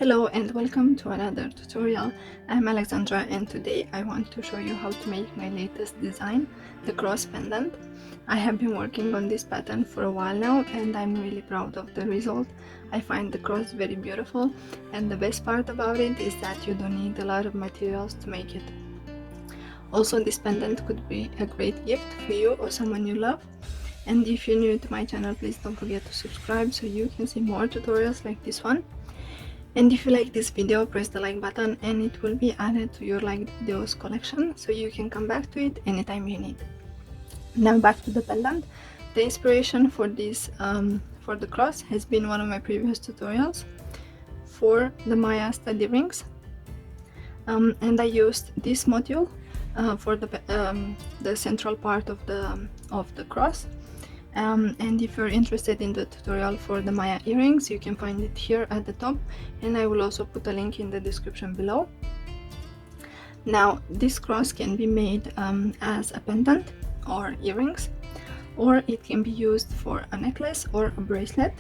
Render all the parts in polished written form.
Hello and welcome to another tutorial. I'm Alexandra and today I want to show you how to make my latest design, the cross pendant. I have been working on this pattern for a while now and I'm really proud of the result. I find the cross very beautiful and the best part about it is that you don't need a lot of materials to make it. Also, this pendant could be a great gift for you or someone you love. And if you're new to my channel, please don't forget to subscribe so you can see more tutorials like this one. And if you like this video, press the like button and it will be added to your liked videos collection so you can come back to it anytime you need. Now back to the pendant. The inspiration for this for the cross has been one of my previous tutorials for the Maya study rings, and I used this module for the central part of the cross. And if you're interested in the tutorial for the Maya earrings, you can find it here at the top, and I will also put a link in the description below. Now this cross can be made as a pendant or earrings, or it can be used for a necklace or a bracelet.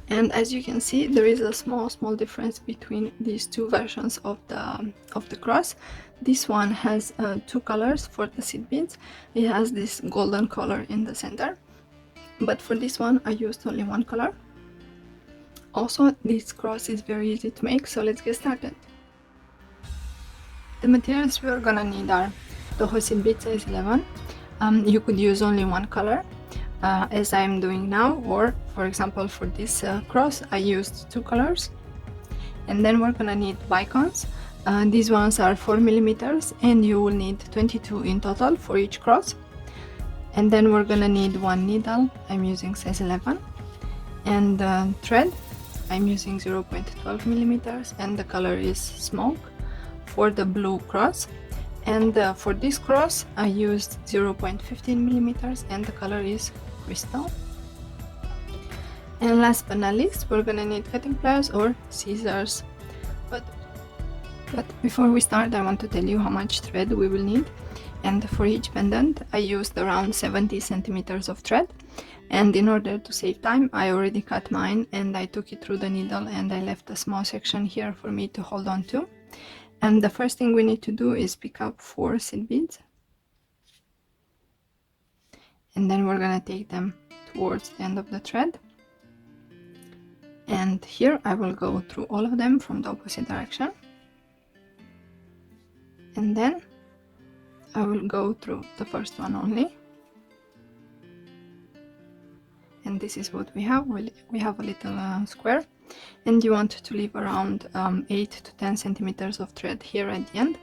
And as you can see, there is a small difference between these two versions of the cross. This one has two colors for the seed beads. It has this golden color in the center, but for this one I used only one color. Also, this cross is very easy to make, so let's get started. The materials we are gonna need are Toho seed bead size 11. You could use only one color, as I'm doing now, or for example for this cross I used two colors. And then we're gonna need Bicones. These ones are 4mm and you will need 22 in total for each cross. And then we're gonna need one needle. I'm using size 11, and thread. I'm using 0.12mm and the color is smoke for the blue cross. And for this cross I used 0.15mm and the color is crystal. And last but not least, we're gonna need cutting pliers or scissors. But before we start, I want to tell you how much thread we will need. And for each pendant I used around 70 centimeters of thread, and in order to save time I already cut mine and I took it through the needle and I left a small section here for me to hold on to. And the first thing we need to do is pick up 4 seed beads, and then we're gonna take them towards the end of the thread. And here I will go through all of them from the opposite direction, and then I will go through the first one only. And this is what we have. We have a little square, and you want to leave around 8 to 10 centimeters of thread here at the end,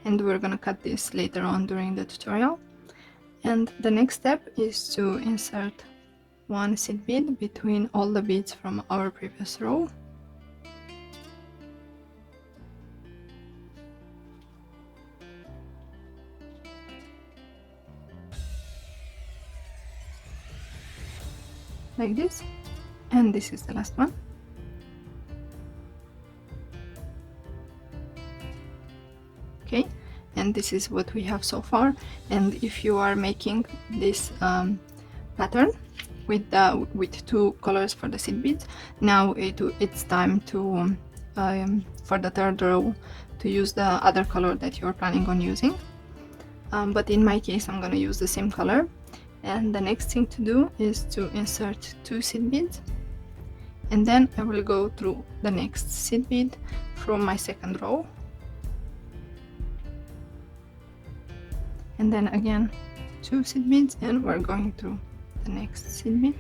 and we're gonna cut this later on during the tutorial. And the next step is to insert one seed bead between all the beads from our previous row. Like this, and this is the last one. Okay, and this is what we have so far. And if you are making this pattern with two colors for the seed beads, now it's time to for the third row to use the other color that you're planning on using. But in my case I'm gonna use the same color. And the next thing to do is to insert 2 seed beads, and then I will go through the next seed bead from my second row, and then again 2 seed beads, and we're going through the next seed bead.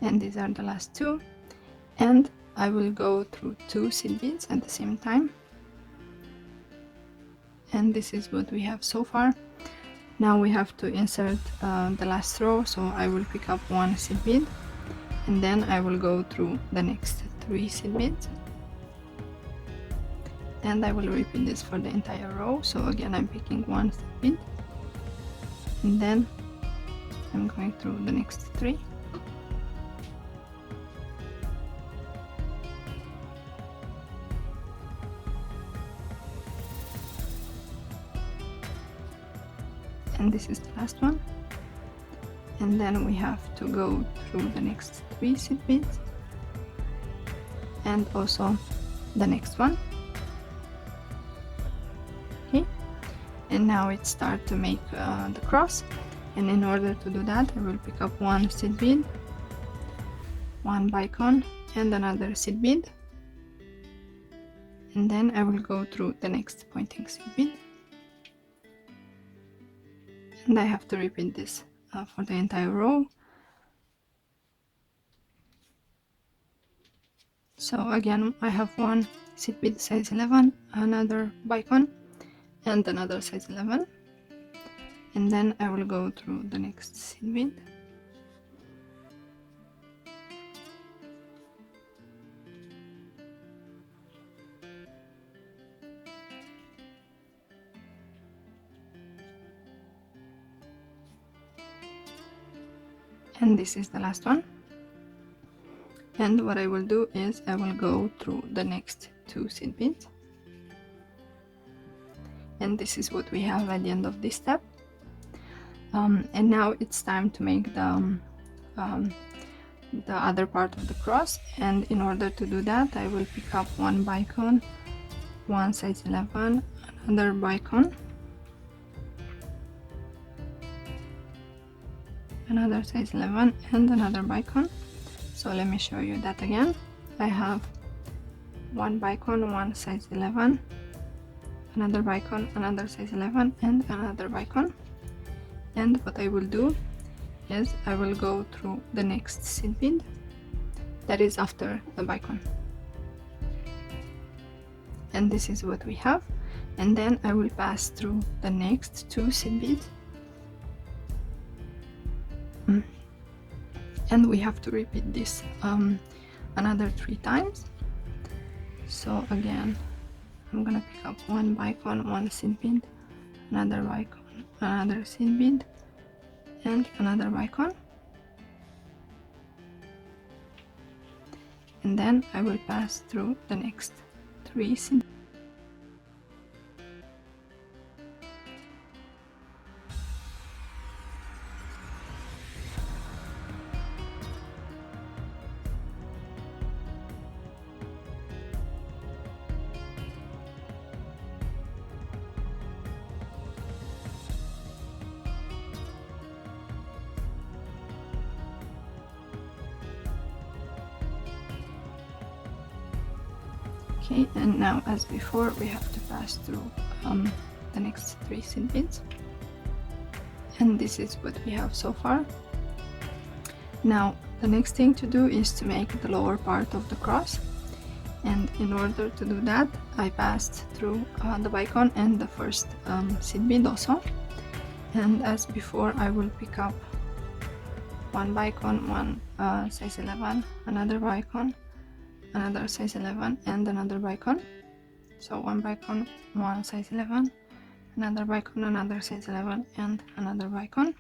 And these are the last 2, and I will go through 2 seed beads at the same time. And this is what we have so far. Now we have to insert the last row, so I will pick up 1 seed bead, and then I will go through the next 3 seed beads, and I will repeat this for the entire row. So again I'm picking 1 seed bead, and then I'm going through the next 3. and this is the last one. And then we have to go through the next 3 seed beads and also the next one. Okay, and now it starts to make the cross, and in order to do that I will pick up one seed bead, one bicone, and another seed bead, and then I will go through the next pointing seed bead, and I have to repeat this for the entire row. So again I have one seed bead size 11, another bicone, and another size 11, and then I will go through the next seed bead. And this is the last one. And what I will do is I will go through the next 2 seed beads, and this is what we have at the end of this step. And now it's time to make the other part of the cross, and in order to do that I will pick up one bicone, one size 11, another bicone, another size 11, and another bicone. So let me show you that again. I have one bicone, one size 11, another bicone, another size 11, and another bicone. And what I will do is I will go through the next seed bead that is after the bicone, and this is what we have. And then I will pass through the next 2 seed beads, and we have to repeat this another 3 times. So again I'm gonna pick up one bicone, one seed bead, another bicone, another seed bead, and another bicone, and then I will pass through the next 3 seed beads. Okay, and now as before we have to pass through the next 3 seed beads, and this is what we have so far. Now the next thing to do is to make the lower part of the cross, and in order to do that I passed through the bicone and the first seed bead also, and as before I will pick up one bicone, one size 11, another bicone, another size 11, and another bicone. So one bicone, one size 11, another bicone, another size 11, and another bicone,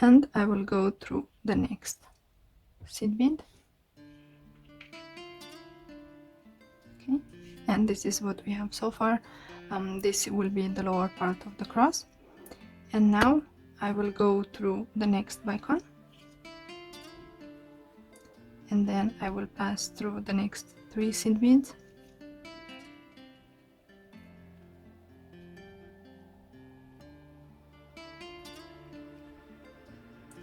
and I will go through the next seed bead. Okay, and this is what we have so far. This will be the lower part of the cross, and now I will go through the next bicone, and then I will pass through the next 3 seed beads,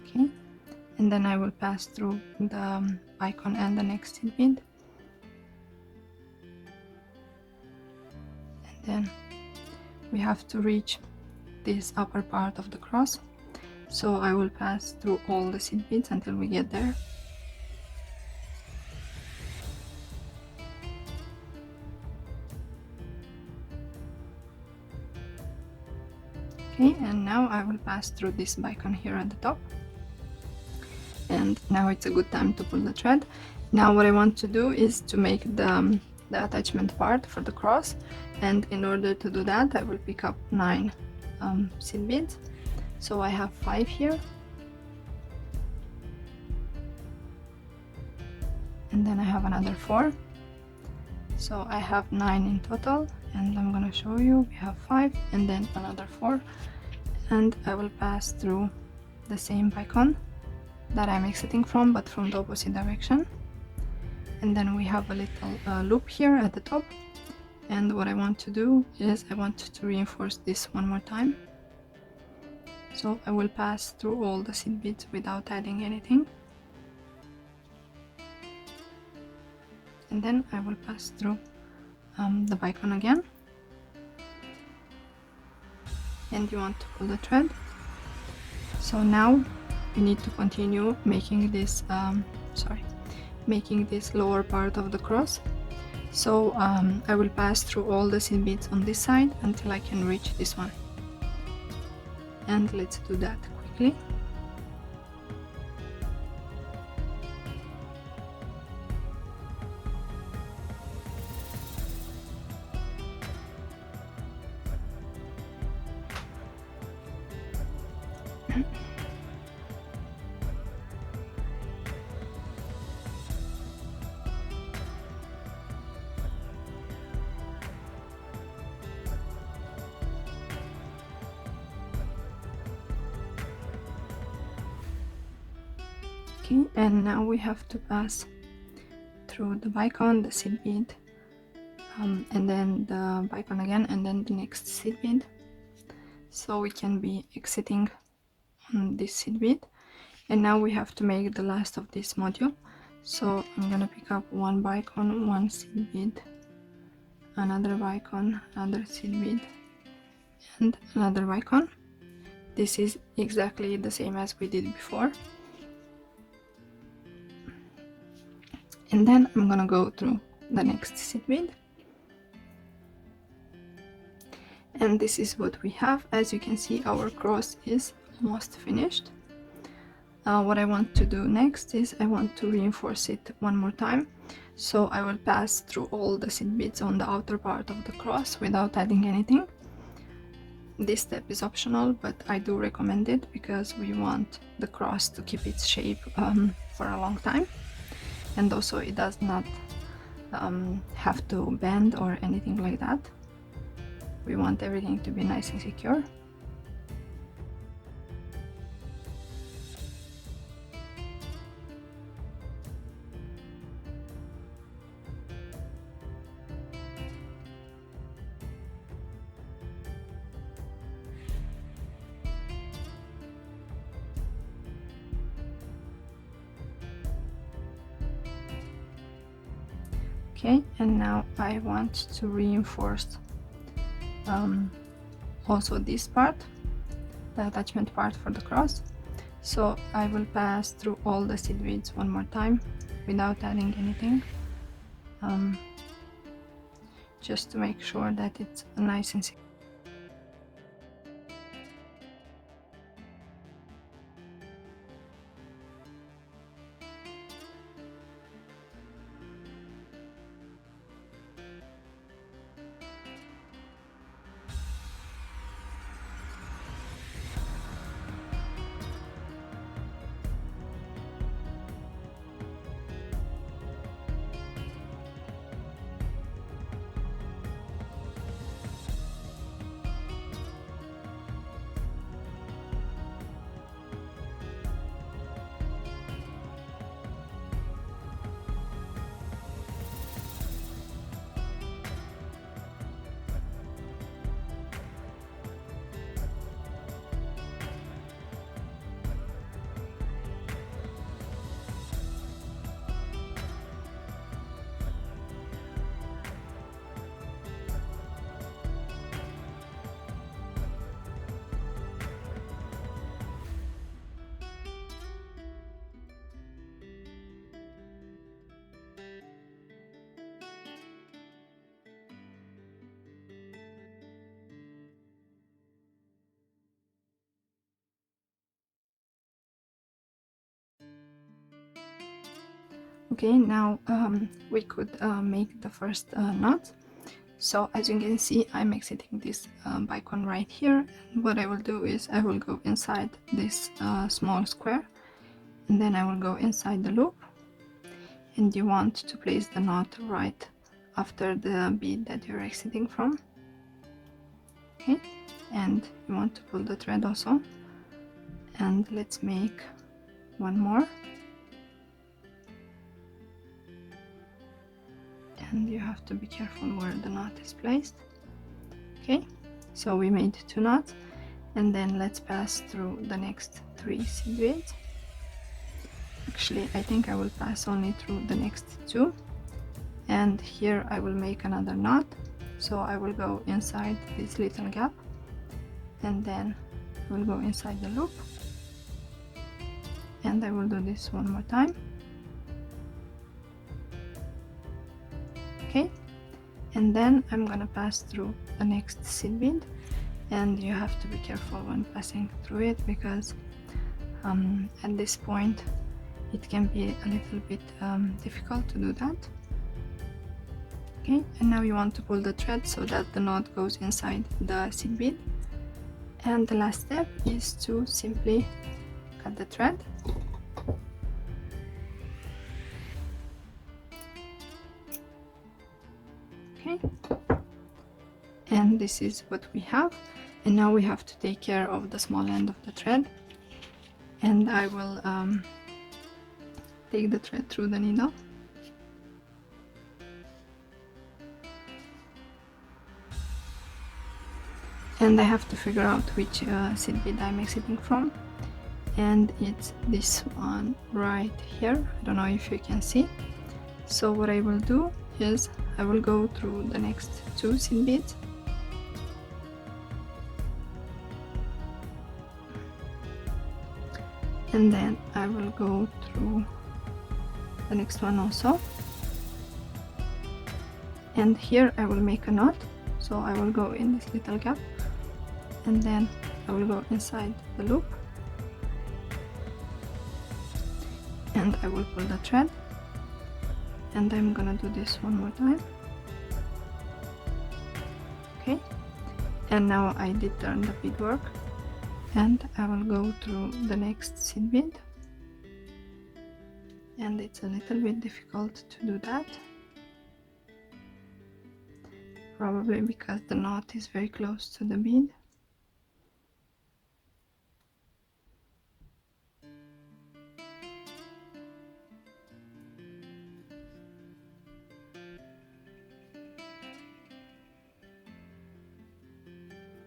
okay, and then I will pass through the bicone and the next seed bead, and then we have to reach this upper part of the cross, so I will pass through all the seed beads until we get there. Okay, and now I will pass through this bicone here at the top, and now it's a good time to pull the thread. Now what I want to do is to make the attachment part for the cross, and in order to do that I will pick up 9 seed beads. So I have 5 here, and then I have another 4, so I have 9 in total, and I'm gonna show you. We have 5 and then another 4, and I will pass through the same bicone that I'm exiting from, but from the opposite direction. And then we have a little loop here at the top, and what I want to do is I want to reinforce this one more time. So I will pass through all the seed beads without adding anything, and then I will pass through the bicone again, and you want to pull the thread. So now you need to continue making this making this lower part of the cross. So I will pass through all the seed beads on this side until I can reach this one, and let's do that quickly. Okay, and now we have to pass through the bicone, the seed bead, and then the bicone again, and then the next seed bead. So we can be exiting on this seed bead, and now we have to make the last of this module. So I'm gonna pick up one bicone, one seed bead, another bicone, another seed bead, and another bicone. This is exactly the same as we did before. And then I'm gonna go through the next seed bead, and this is what we have. As you can see, our cross is almost finished. What I want to do next is I want to reinforce it one more time. So I will pass through all the seed beads on the outer part of the cross without adding anything. This step is optional, but I do recommend it because we want the cross to keep its shape for a long time. And also it does not have to bend or anything like that. We want everything to be nice and secure. Okay, and now I want to reinforce also this part, the attachment part for the cross. So I will pass through all the seed beads one more time without adding anything, just to make sure that it's nice and secure. Okay, now we could make the first knot. So as you can see, I'm exiting this bicone right here. And what I will do is I will go inside this small square, and then I will go inside the loop, and you want to place the knot right after the bead that you're exiting from. Okay, and you want to pull the thread also. And let's make one more, and you have to be careful where the knot is placed. Okay, so we made 2 knots, and then let's pass through the next 3 seed beads. Actually, I think I will pass only through the next 2, and here I will make another knot. So I will go inside this little gap, and then we'll go inside the loop, and I will do this one more time. Okay, and then I'm gonna pass through the next seed bead, and you have to be careful when passing through it, because at this point it can be a little bit difficult to do that. Okay, and now you want to pull the thread so that the knot goes inside the seed bead, and the last step is to simply cut the thread. Okay, and this is what we have, and now we have to take care of the small end of the thread, and I will take the thread through the needle. And I have to figure out which seed bead I'm exiting from, and it's this one right here. I don't know if you can see. So what I will do is I will go through the next 2 seed beads, and then I will go through the next one also, and here I will make a knot. So I will go in this little gap, and then I will go inside the loop, and I will pull the thread, and I'm gonna do this one more time. Okay, and now I did turn the beadwork, and I will go through the next seed bead, and it's a little bit difficult to do that, probably because the knot is very close to the bead.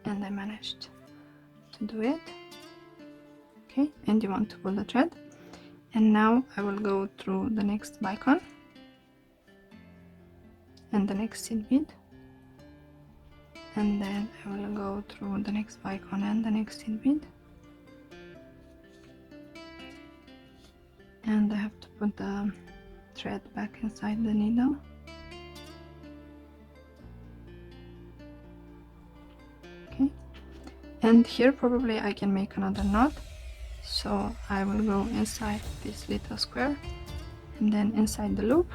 And I managed to do it. Okay, and you want to pull the thread, and now I will go through the next bicone and the next seed bead, and then I will go through the next bicone and the next seed bead, and I have to put the thread back inside the needle. Okay, and here probably I can make another knot, so I will go inside this little square and then inside the loop,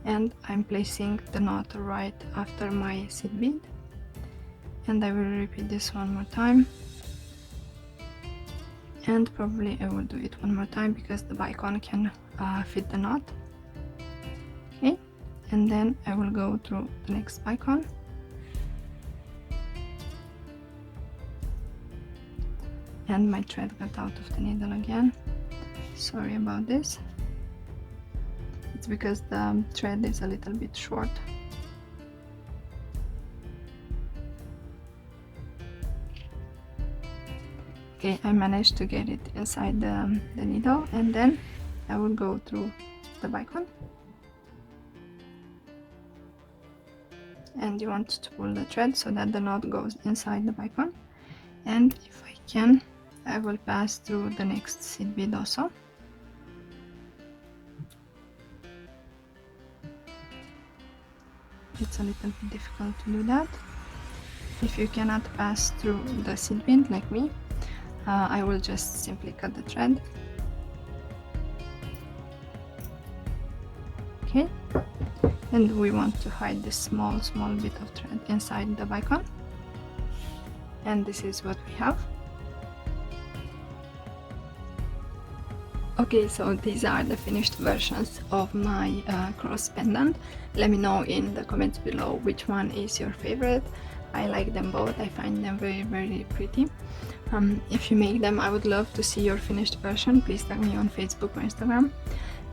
and I'm placing the knot right after my seed bead, and I will repeat this one more time, and probably I will do it one more time because the bicone can fit the knot. Okay, and then I will go through the next bicone, and my thread got out of the needle again. Sorry about this. It's because the thread is a little bit short. Okay, I managed to get it inside the needle, and then I will go through the bicone, and you want to pull the thread so that the knot goes inside the bicone, and if I can, I will pass through the next seed bead also. It's a little bit difficult to do that. If you cannot pass through the seed bead like me, I will just simply cut the thread. Okay, and we want to hide this small bit of thread inside the bicone, and this is what we have. Okay, so these are the finished versions of my cross pendant. Let me know in the comments below which one is your favorite. I like them both. I find them very pretty. If you make them, I would love to see your finished version. Please tag me on Facebook or Instagram.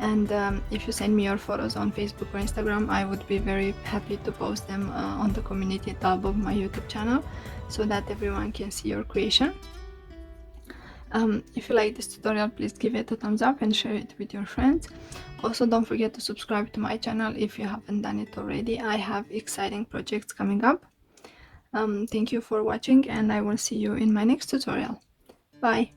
And if you send me your photos on Facebook or Instagram, I would be very happy to post them on the community tab of my YouTube channel, so that everyone can see your creation. If you like this tutorial, please give it a thumbs up and share it with your friends. Also, don't forget to subscribe to my channel if you haven't done it already. I have exciting projects coming up. Thank you for watching, and I will see you in my next tutorial. Bye!